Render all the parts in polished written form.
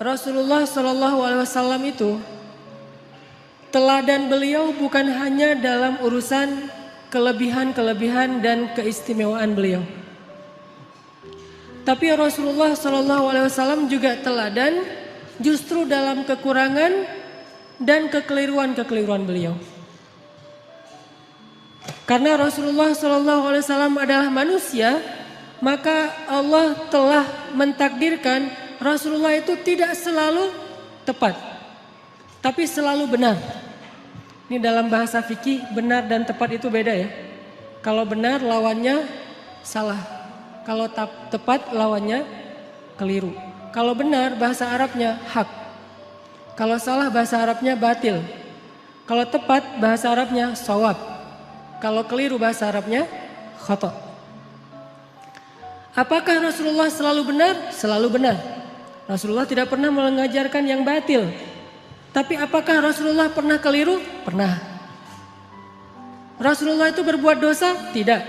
Rasulullah Shallallahu Alaihi Wasallam itu teladan beliau bukan hanya dalam urusan kelebihan-kelebihan dan keistimewaan beliau. Tapi Rasulullah Shallallahu Alaihi Wasallam juga teladan justru dalam kekurangan dan kekeliruan-kekeliruan beliau. Karena Rasulullah Shallallahu Alaihi Wasallam adalah manusia, maka Allah telah mentakdirkan Rasulullah itu tidak selalu tepat, tapi selalu benar. Ini dalam bahasa fikih, benar dan tepat itu beda ya. Kalau benar lawannya salah, kalau tepat lawannya keliru. Kalau benar bahasa Arabnya hak, kalau salah bahasa Arabnya batil. Kalau tepat bahasa Arabnya shawab, kalau keliru bahasa Arabnya khata'. Apakah Rasulullah selalu benar? Selalu benar. Rasulullah tidak pernah mengajarkan yang batil. Tapi apakah Rasulullah pernah keliru? Pernah. Rasulullah itu berbuat dosa? Tidak.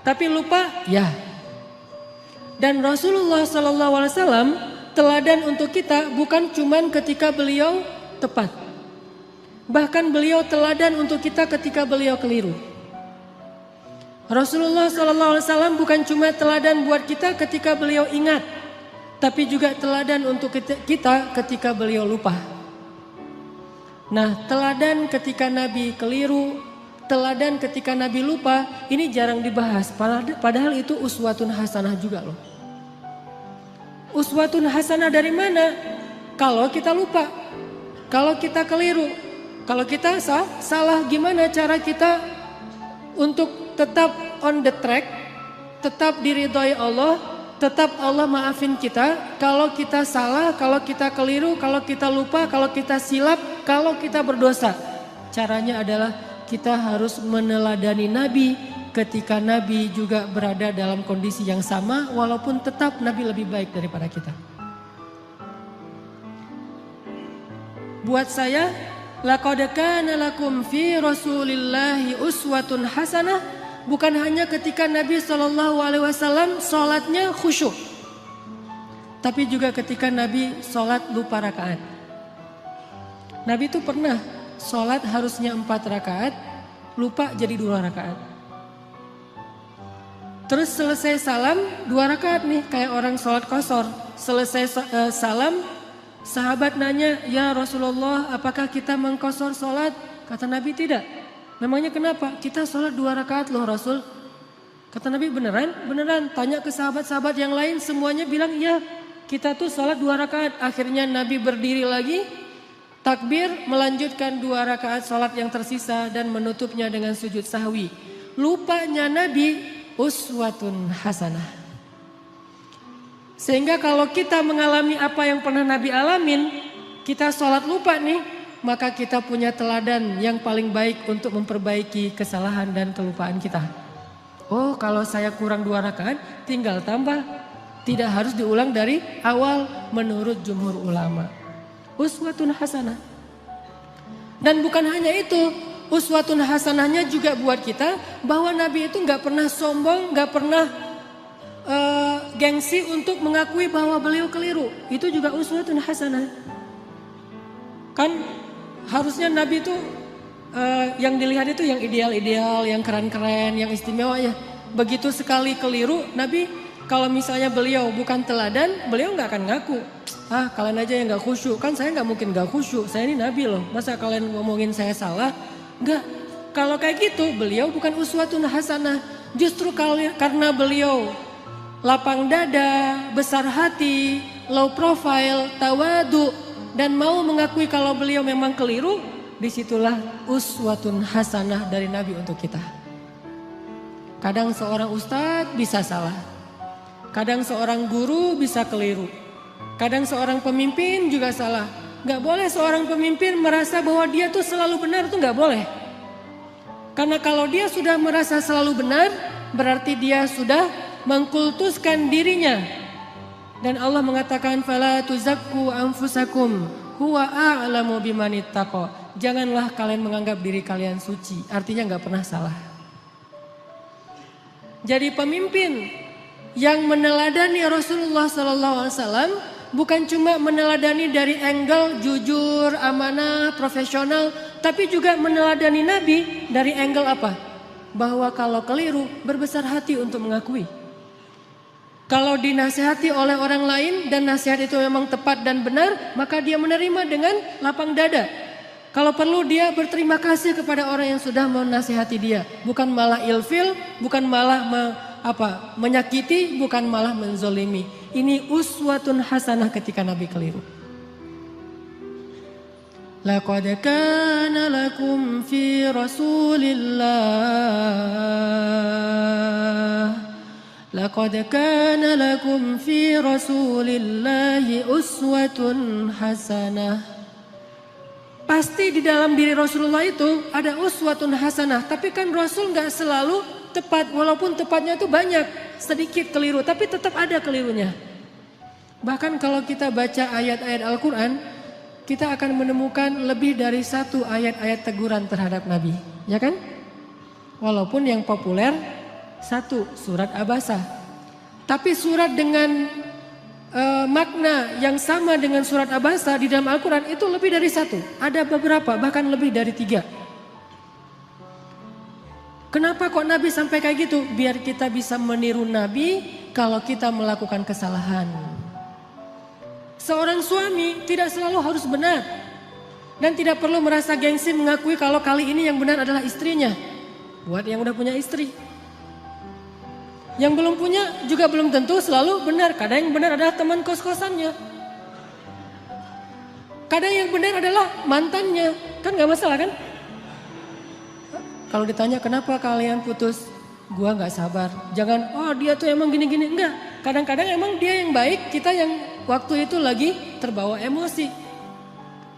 Tapi lupa? Ya. Dan Rasulullah SAW teladan untuk kita bukan cuma ketika beliau tepat. Bahkan beliau teladan untuk kita ketika beliau keliru. Rasulullah SAW bukan cuma teladan buat kita ketika beliau ingat, tapi juga teladan untuk kita ketika beliau lupa. Nah, teladan ketika Nabi keliru, teladan ketika Nabi lupa, ini jarang dibahas. Padahal itu uswatun hasanah juga loh. Uswatun hasanah dari mana? Kalau kita lupa, kalau kita keliru, kalau kita salah, gimana cara kita untuk tetap on the track, tetap diridhoi Allah, tetap Allah maafin kita. Kalau kita salah, kalau kita keliru, kalau kita lupa, kalau kita silap, kalau kita berdosa. Caranya adalah kita harus meneladani Nabi ketika Nabi juga berada dalam kondisi yang sama, walaupun tetap Nabi lebih baik daripada kita. Buat saya, laqad kana lakum fi Rasulillahi uswatun hasanah, bukan hanya ketika Nabi SAW sholatnya khusyuk, tapi juga ketika Nabi sholat lupa rakaat. Nabi itu pernah sholat harusnya 4 rakaat, lupa jadi 2 rakaat. Terus selesai salam 2 rakaat nih, kayak orang sholat qashar. Selesai salam, sahabat nanya, ya Rasulullah, apakah kita mengqashar sholat? Kata Nabi, tidak. Memangnya kenapa? Kita sholat 2 rakaat loh Rasul. Kata Nabi, beneran? Beneran. Tanya ke sahabat-sahabat yang lain, semuanya bilang ya, kita tuh sholat 2 rakaat. Akhirnya Nabi berdiri lagi, takbir, melanjutkan 2 rakaat sholat yang tersisa dan menutupnya dengan sujud sahwi. Lupanya Nabi uswatun hasanah. Sehingga kalau kita mengalami apa yang pernah Nabi alamin, kita sholat lupa nih, maka kita punya teladan yang paling baik untuk memperbaiki kesalahan dan kelupaan kita. Oh, kalau saya kurang 2 rakaat, tinggal tambah. Tidak harus diulang dari awal menurut jumhur ulama. Uswatun hasanah. Dan bukan hanya itu, uswatun hasanahnya juga buat kita bahwa Nabi itu gak pernah sombong, gak pernah gengsi untuk mengakui bahwa beliau keliru. Itu juga uswatun hasanah. Kan harusnya Nabi itu yang dilihat itu yang ideal-ideal, yang keren-keren, yang istimewa ya. Begitu sekali keliru, Nabi kalau misalnya beliau bukan teladan, beliau gak akan ngaku. Ah, kalian aja yang gak khusyuk. Kan saya gak mungkin gak khusyuk, saya ini Nabi loh. Masa kalian ngomongin saya salah? Enggak. Kalau kayak gitu, beliau bukan uswatun hasanah. Justru karena beliau lapang dada, besar hati, low profile, tawadu, dan mau mengakui kalau beliau memang keliru, disitulah uswatun hasanah dari Nabi untuk kita. Kadang seorang ustadz bisa salah, kadang seorang guru bisa keliru, kadang seorang pemimpin juga salah. Gak boleh seorang pemimpin merasa bahwa dia tuh selalu benar, tuh gak boleh. Karena kalau dia sudah merasa selalu benar, berarti dia sudah mengkultuskan dirinya. Dan Allah mengatakan, fala tuzakku anfusakum huwa a'lamu bimanittaqa. Janganlah kalian menganggap diri kalian suci, artinya gak pernah salah. Jadi pemimpin yang meneladani Rasulullah SAW bukan cuma meneladani dari angle jujur, amanah, profesional, tapi juga meneladani Nabi dari angle apa? Bahwa kalau keliru berbesar hati untuk mengakui. Kalau dinasihati oleh orang lain dan nasihat itu memang tepat dan benar, maka dia menerima dengan lapang dada. Kalau perlu dia berterima kasih kepada orang yang sudah menasihati dia, bukan malah ilfil, bukan malah menyakiti, bukan malah menzolimi. Ini uswatun hasanah ketika Nabi keliru. Laqad kana lakum fi Rasulillah Laqad kana lakum fi Rasulillahi uswatun hasanah. Pasti di dalam diri Rasulullah itu ada uswatun hasanah. Tapi kan Rasul gak selalu tepat. Walaupun tepatnya itu banyak. Sedikit keliru. Tapi tetap ada kelirunya. Bahkan kalau kita baca ayat-ayat Al-Quran. Kita akan menemukan lebih dari satu ayat-ayat teguran terhadap Nabi. Ya kan? Walaupun yang populer satu surat Abasa. Tapi surat dengan makna yang sama dengan surat Abasa di dalam Al-Quran itu lebih dari satu. Ada beberapa, bahkan lebih dari 3. Kenapa kok Nabi sampai kayak gitu? Biar kita bisa meniru Nabi kalau kita melakukan kesalahan. Seorang suami tidak selalu harus benar. Dan tidak perlu merasa gengsi mengakui kalau kali ini yang benar adalah istrinya. Buat yang udah punya istri. Yang belum punya juga belum tentu selalu benar. Kadang yang benar adalah teman kos-kosannya. Kadang yang benar adalah mantannya. Kan gak masalah kan? Kalau ditanya kenapa kalian putus? Gua gak sabar. Jangan, oh dia tuh emang gini-gini. Enggak. Kadang-kadang emang dia yang baik. Kita yang waktu itu lagi terbawa emosi.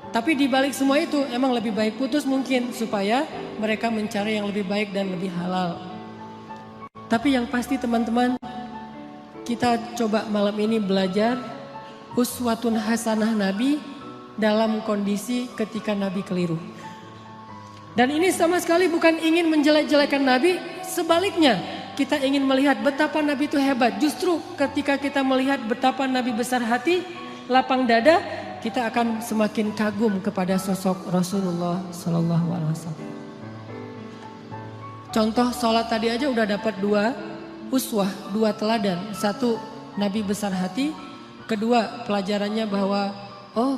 Tapi di balik semua itu emang lebih baik putus mungkin. Supaya mereka mencari yang lebih baik dan lebih halal. Tapi yang pasti teman-teman, kita coba malam ini belajar uswatun hasanah Nabi dalam kondisi ketika Nabi keliru. Dan ini sama sekali bukan ingin menjelek-jelekan Nabi, sebaliknya kita ingin melihat betapa Nabi itu hebat. Justru ketika kita melihat betapa Nabi besar hati, lapang dada, kita akan semakin kagum kepada sosok Rasulullah SAW. Contoh sholat tadi aja udah dapat 2 uswah, 2 teladan. 1, Nabi besar hati. 2, pelajarannya bahwa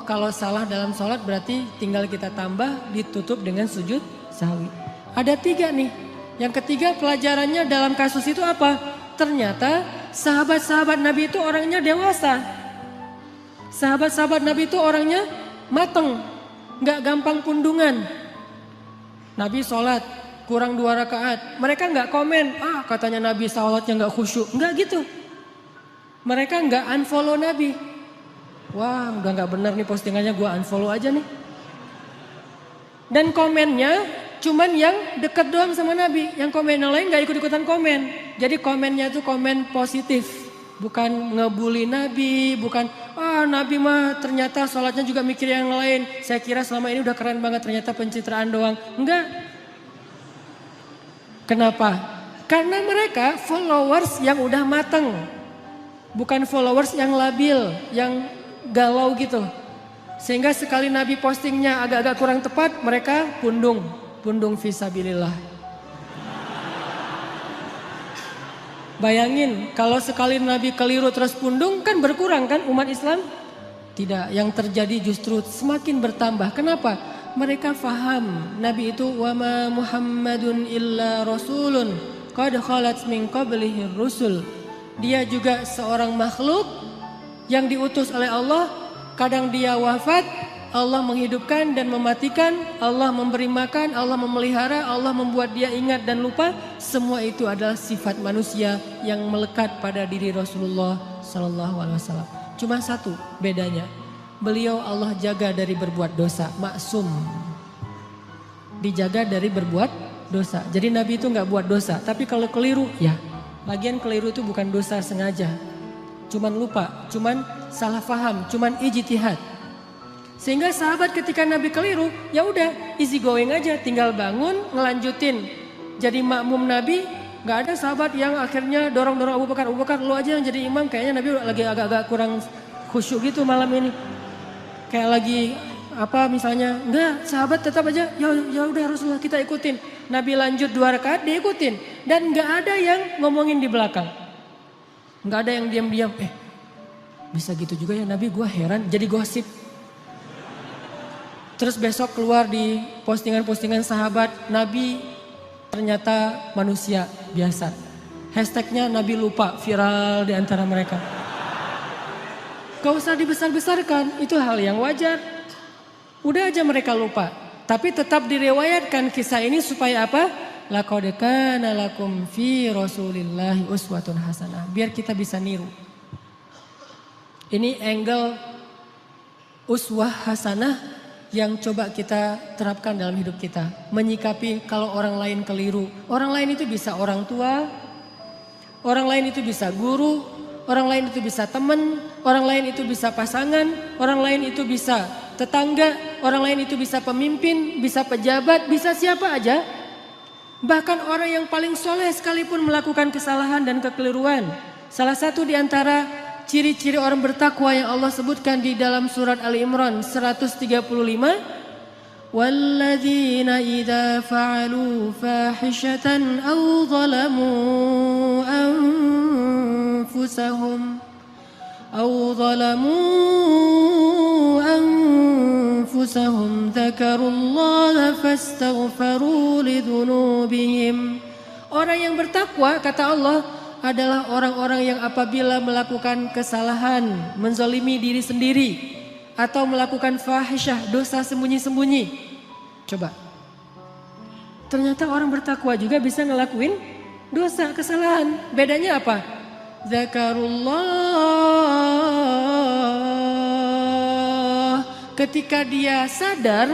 kalau salah dalam sholat berarti tinggal kita tambah, ditutup dengan sujud sahwi. Ada 3 nih. Yang ketiga pelajarannya dalam kasus itu apa? Ternyata sahabat-sahabat Nabi itu orangnya dewasa. Sahabat-sahabat Nabi itu orangnya mateng, gak gampang pundungan. Nabi sholat. Kurang 2 rakaat, mereka nggak komen, katanya Nabi sholatnya nggak khusyuk, nggak gitu. Mereka nggak unfollow Nabi. Wah, udah nggak benar nih postingannya, gue unfollow aja nih. Dan komennya cuman yang deket doang sama Nabi, yang komen yang lain nggak ikut-ikutan komen. Jadi komennya tuh komen positif, bukan ngebully Nabi, bukan Nabi mah ternyata sholatnya juga mikir yang lain. Saya kira selama ini udah keren banget, ternyata pencitraan doang. Enggak. Kenapa? Karena mereka followers yang udah mateng. Bukan followers yang labil, yang galau gitu. Sehingga sekali Nabi postingnya agak-agak kurang tepat, mereka pundung fisabilillah. Bayangin kalau sekali Nabi keliru terus pundung kan berkurang kan umat Islam? Tidak, yang terjadi justru semakin bertambah. Kenapa? Mereka faham Nabi itu wama Muhammadun illa rasulun qad khalat min qablihi rusul. Dia juga seorang makhluk yang diutus oleh Allah. Kadang dia wafat, Allah menghidupkan dan mematikan, Allah memberi makan, Allah memelihara, Allah membuat dia ingat dan lupa. Semua itu adalah sifat manusia yang melekat pada diri Rasulullah SAW. Cuma satu bedanya. Beliau Allah jaga dari berbuat dosa, maksum. Dijaga dari berbuat dosa. Jadi Nabi itu gak buat dosa. Tapi kalau keliru, ya. Lagian keliru itu bukan dosa sengaja. Cuman lupa, cuman salah paham, cuman ijtihad. Sehingga sahabat ketika Nabi keliru, ya udah easy going aja. Tinggal bangun, ngelanjutin. Jadi makmum Nabi, gak ada sahabat yang akhirnya dorong-dorong Abu Bakar. Abu Bakar lu aja yang jadi imam, kayaknya Nabi lagi agak-agak khusyuk gitu malam ini. Kayak lagi apa misalnya, enggak sahabat tetap aja, ya udah Rasulullah kita ikutin. Nabi lanjut 2 rakaat diikutin. Dan enggak ada yang ngomongin di belakang. Enggak ada yang diam-diam, bisa gitu juga ya Nabi, gue heran, jadi gosip. Terus besok keluar di postingan-postingan sahabat, Nabi ternyata manusia biasa. Hashtagnya Nabi lupa, viral di antara mereka. Gak usah dibesar-besarkan, itu hal yang wajar. Udah aja mereka lupa. Tapi tetap direwayatkan kisah ini supaya apa? Laqad kana lakum fi Rasulillahi uswatun hasanah. Biar kita bisa niru. Ini angle uswah hasanah yang coba kita terapkan dalam hidup kita. Menyikapi kalau orang lain keliru. Orang lain itu bisa orang tua, orang lain itu bisa guru, orang lain itu bisa teman, orang lain itu bisa pasangan, orang lain itu bisa tetangga, orang lain itu bisa pemimpin, bisa pejabat, bisa siapa aja. Bahkan orang yang paling soleh sekalipun melakukan kesalahan dan kekeliruan. Salah satu di antara ciri-ciri orang bertakwa yang Allah sebutkan di dalam surat Ali Imran 135. Walladzina idza fa'alu fahishatan aw zalamu anfusahum dzakarullaha fastaghfaru lidzunubihim. Orang yang bertakwa kata Allah adalah orang-orang yang apabila melakukan kesalahan, menzalimi diri sendiri atau melakukan fahisyah, dosa sembunyi-sembunyi. Coba. Ternyata orang bertakwa juga bisa ngelakuin dosa, kesalahan. Bedanya apa? Zakarullah. Ketika dia sadar,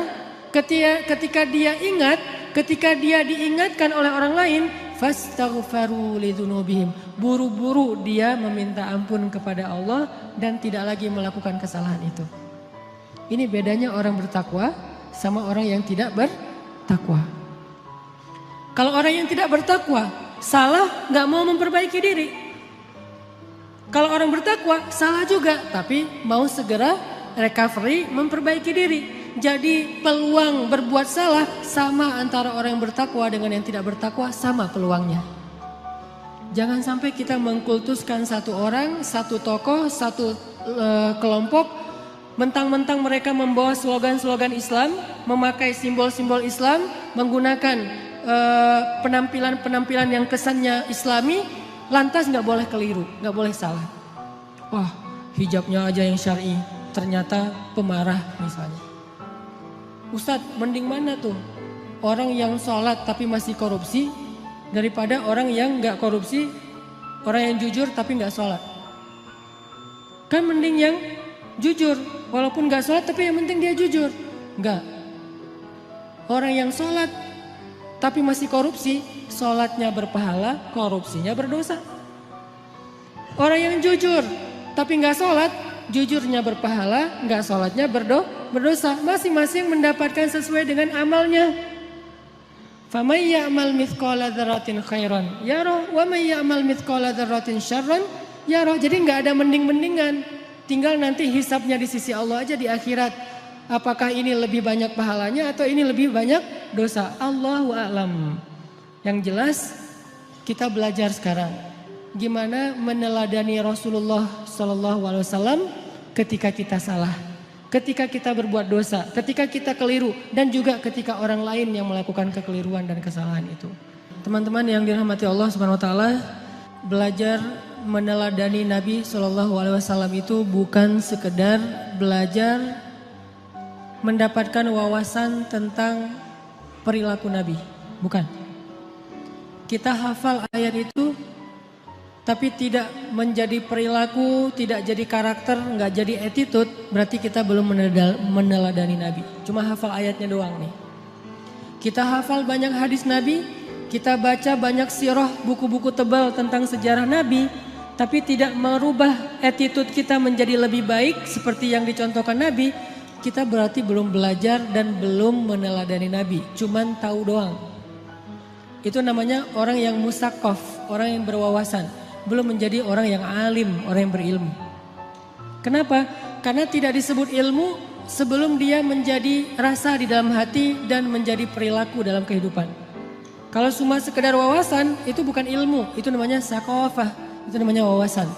ketika dia ingat, ketika dia diingatkan oleh orang lain, fastaghfaru lidzunubihim. Buru-buru dia meminta ampun kepada Allah dan tidak lagi melakukan kesalahan itu. Ini bedanya orang bertakwa sama orang yang tidak bertakwa. Kalau orang yang tidak bertakwa salah gak mau memperbaiki diri. Kalau orang bertakwa salah juga tapi mau segera recovery, memperbaiki diri. Jadi peluang berbuat salah sama antara orang yang bertakwa dengan yang tidak bertakwa, sama peluangnya. Jangan sampai kita mengkultuskan satu orang, satu tokoh, satu kelompok. Mentang-mentang mereka membawa slogan-slogan Islam, memakai simbol-simbol Islam, menggunakan penampilan-penampilan yang kesannya Islami, lantas gak boleh keliru, gak boleh salah. Wah, hijabnya aja yang syar'i, ternyata pemarah misalnya. Ustadz, mending mana tuh? Orang yang sholat tapi masih korupsi daripada orang yang gak korupsi, orang yang jujur tapi gak sholat. Kan mending yang jujur, walaupun gak sholat tapi yang penting dia jujur. Enggak. Orang yang sholat tapi masih korupsi, sholatnya berpahala, korupsinya berdosa. Orang yang jujur tapi gak sholat, jujurnya berpahala, gak sholatnya berdosa. Masing-masing mendapatkan sesuai dengan amalnya. Faman ya'mal mithqala dzarratin khairan yarah wa man ya'mal mithqala dzarratin syarran yarah. Jadi gak ada mending-mendingan. Tinggal nanti hisabnya di sisi Allah aja di akhirat. Apakah ini lebih banyak pahalanya atau ini lebih banyak dosa? Allahu a'lam. Yang jelas kita belajar sekarang gimana meneladani Rasulullah SAW ketika kita salah, ketika kita berbuat dosa, ketika kita keliru, dan juga ketika orang lain yang melakukan kekeliruan dan kesalahan itu. Teman-teman yang dirahmati Allah Subhanahu Wa Taala, belajar meneladani Nabi SAW itu bukan sekedar belajar mendapatkan wawasan tentang perilaku Nabi, bukan. Kita hafal ayat itu tapi tidak menjadi perilaku, tidak jadi karakter, nggak jadi attitude, berarti kita belum meneladani Nabi. Cuma hafal ayatnya doang nih. Kita hafal banyak hadis Nabi, kita baca banyak sirah, buku-buku tebal tentang sejarah Nabi, tapi tidak merubah attitude kita menjadi lebih baik seperti yang dicontohkan Nabi, kita berarti belum belajar dan belum meneladani Nabi, cuman tahu doang. Itu namanya orang yang musaqqaf, orang yang berwawasan. Belum menjadi orang yang alim, orang yang berilmu. Kenapa? Karena tidak disebut ilmu sebelum dia menjadi rasa di dalam hati dan menjadi perilaku dalam kehidupan. Kalau cuma sekedar wawasan itu bukan ilmu, itu namanya sakofah, itu namanya wawasan.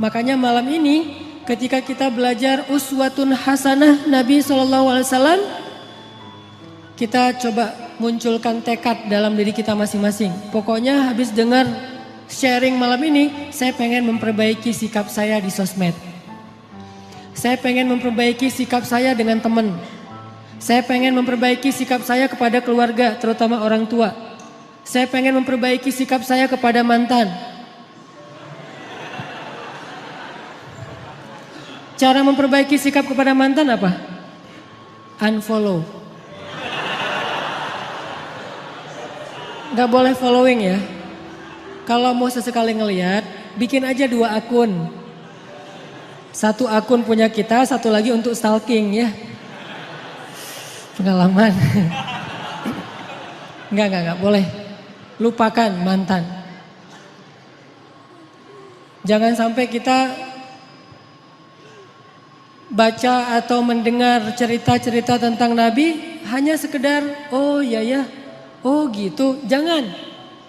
Makanya malam ini ketika kita belajar uswatun hasanah Nabi SAW, kita coba munculkan tekad dalam diri kita masing-masing. Pokoknya habis dengar sharing malam ini, saya pengen memperbaiki sikap saya di sosmed. Saya pengen memperbaiki sikap saya dengan teman. Saya pengen memperbaiki sikap saya kepada keluarga, terutama orang tua. Saya pengen memperbaiki sikap saya kepada mantan. Cara memperbaiki sikap kepada mantan apa? Unfollow. Gak boleh following ya. Kalau mau sesekali ngelihat, bikin aja 2 akun. 1 akun punya kita, 1 lagi untuk stalking ya. Pengalaman. Enggak boleh. Lupakan mantan. Jangan sampai kita baca atau mendengar cerita-cerita tentang Nabi hanya sekedar oh ya, oh gitu. Jangan.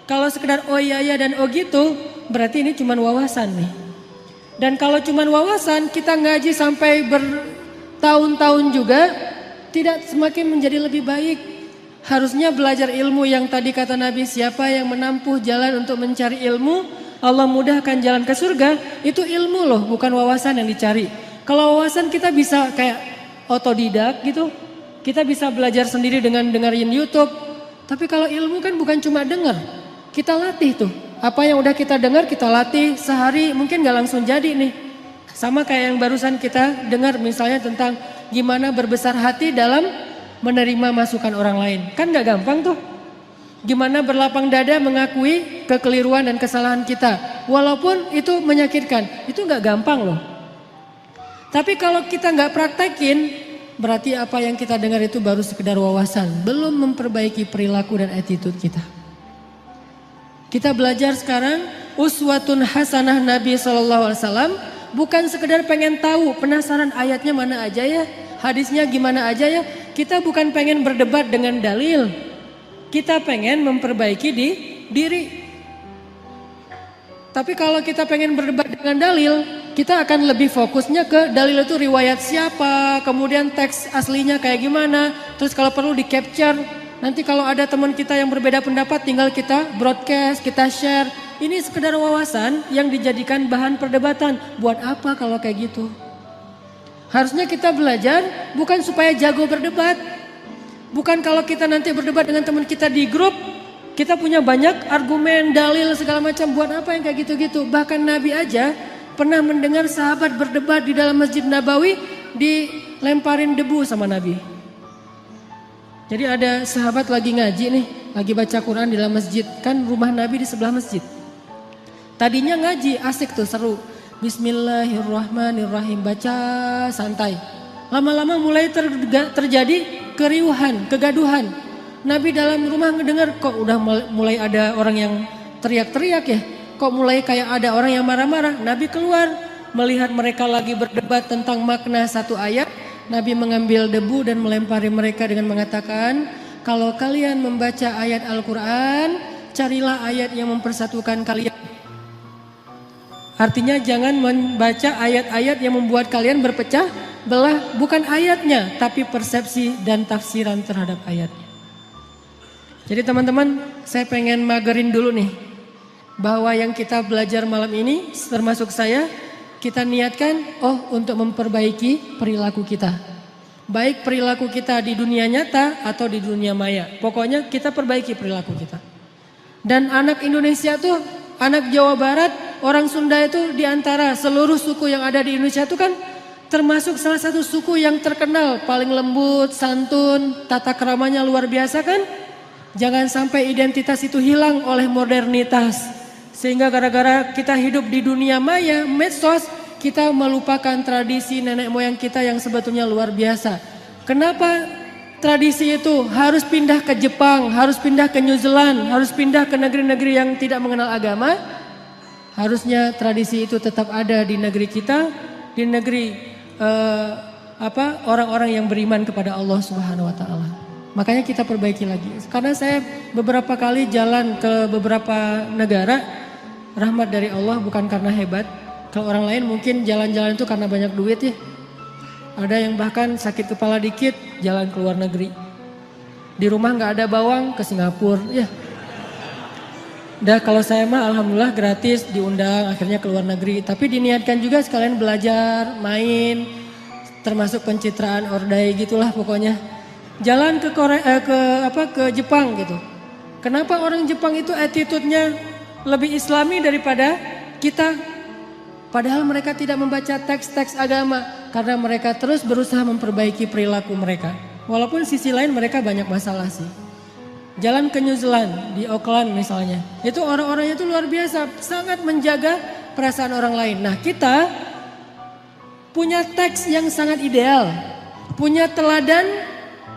Kalau sekedar oh ya dan oh gitu, berarti ini cuma wawasan nih. Dan kalau cuma wawasan, kita ngaji sampai bertahun-tahun juga tidak semakin menjadi lebih baik. Harusnya belajar ilmu yang tadi kata Nabi, siapa yang menempuh jalan untuk mencari ilmu, Allah mudahkan jalan ke surga. Itu ilmu loh, bukan wawasan yang dicari. Kalau wawasan kita bisa kayak otodidak gitu. Kita bisa belajar sendiri dengan dengerin YouTube. Tapi kalau ilmu kan bukan cuma denger, kita latih tuh. Apa yang udah kita dengar kita latih sehari mungkin gak langsung jadi nih. Sama kayak yang barusan kita dengar misalnya tentang gimana berbesar hati dalam menerima masukan orang lain. Kan gak gampang tuh. Gimana berlapang dada mengakui kekeliruan dan kesalahan kita. Walaupun itu menyakitkan, itu gak gampang loh. Tapi kalau kita gak praktekin, berarti apa yang kita dengar itu baru sekedar wawasan. Belum memperbaiki perilaku dan attitude kita. Kita belajar sekarang uswatun hasanah Nabi SAW bukan sekedar pengen tahu penasaran ayatnya mana aja ya, hadisnya gimana aja ya. Kita bukan pengen berdebat dengan dalil, kita pengen memperbaiki diri. Tapi kalau kita pengen berdebat dengan dalil, kita akan lebih fokusnya ke dalil itu riwayat siapa, kemudian teks aslinya kayak gimana, terus kalau perlu di capture. Nanti kalau ada teman kita yang berbeda pendapat tinggal kita broadcast, kita share. Ini sekedar wawasan yang dijadikan bahan perdebatan. Buat apa kalau kayak gitu? Harusnya kita belajar bukan supaya jago berdebat. Bukan kalau kita nanti berdebat dengan teman kita di grup, kita punya banyak argumen, dalil segala macam. Buat apa yang kayak gitu-gitu? Bahkan Nabi aja pernah mendengar sahabat berdebat di dalam Masjid Nabawi dilemparin debu sama Nabi. Jadi ada sahabat lagi ngaji nih, lagi baca Quran di dalam masjid. Kan rumah Nabi di sebelah masjid. Tadinya ngaji, asik tuh, seru. Bismillahirrahmanirrahim, baca santai. Lama-lama mulai terjadi keriuhan, kegaduhan. Nabi dalam rumah ngedengar kok udah mulai ada orang yang teriak-teriak ya. Kok mulai kayak ada orang yang marah-marah. Nabi keluar, melihat mereka lagi berdebat tentang makna satu ayat. Nabi mengambil debu dan melempari mereka dengan mengatakan, kalau kalian membaca ayat Al-Quran, carilah ayat yang mempersatukan kalian. Artinya jangan membaca ayat-ayat yang membuat kalian berpecah belah, bukan ayatnya, tapi persepsi dan tafsiran terhadap ayatnya. Jadi teman-teman, saya pengen magerin dulu nih, bahwa yang kita belajar malam ini, termasuk saya, kita niatkan untuk memperbaiki perilaku kita. Baik perilaku kita di dunia nyata atau di dunia maya. Pokoknya kita perbaiki perilaku kita. Dan anak Indonesia tuh, anak Jawa Barat, orang Sunda itu diantara seluruh suku yang ada di Indonesia itu kan termasuk salah satu suku yang terkenal. Paling lembut, santun, tata keramanya luar biasa kan. Jangan sampai identitas itu hilang oleh modernitas. Sehingga gara-gara kita hidup di dunia maya, medsos, kita melupakan tradisi nenek moyang kita yang sebetulnya luar biasa. Kenapa tradisi itu harus pindah ke Jepang, harus pindah ke New Zealand, harus pindah ke negeri-negeri yang tidak mengenal agama? Harusnya tradisi itu tetap ada di negeri kita di negeri orang-orang yang beriman kepada Allah Subhanahu wa taala. Makanya kita perbaiki lagi. Karena saya beberapa kali jalan ke beberapa negara, rahmat dari Allah bukan karena hebat. Kalau orang lain mungkin jalan-jalan itu karena banyak duit ya. Ada yang bahkan sakit kepala dikit jalan ke luar negeri. Di rumah nggak ada bawang ke Singapura ya. Dan kalau saya mah alhamdulillah gratis diundang akhirnya ke luar negeri. Tapi diniatkan juga sekalian belajar, main, termasuk pencitraan ordai gitulah pokoknya. Jalan ke ke Jepang gitu. Kenapa orang Jepang itu attitude-nya lebih Islami daripada kita? Padahal mereka tidak membaca teks-teks agama karena mereka terus berusaha memperbaiki perilaku mereka. Walaupun sisi lain mereka banyak masalah sih. Jalan ke New Zealand di Auckland misalnya, itu orang-orangnya itu luar biasa, sangat menjaga perasaan orang lain. Nah kita punya teks yang sangat ideal, punya teladan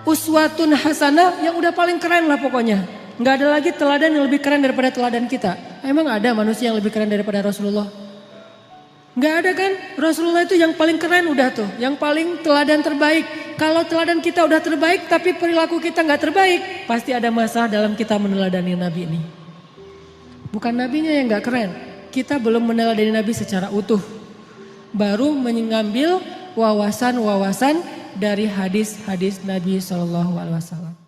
uswatun hasanah yang udah paling keren lah pokoknya. Nggak ada lagi teladan yang lebih keren daripada teladan kita. Emang ada manusia yang lebih keren daripada Rasulullah? Nggak ada kan? Rasulullah itu yang paling keren udah tuh, yang paling teladan terbaik. Kalau teladan kita udah terbaik tapi perilaku kita nggak terbaik, pasti ada masalah dalam kita meneladani Nabi ini. Bukan Nabinya yang nggak keren, kita belum meneladani Nabi secara utuh. Baru mengambil wawasan-wawasan dari hadis-hadis Nabi SAW.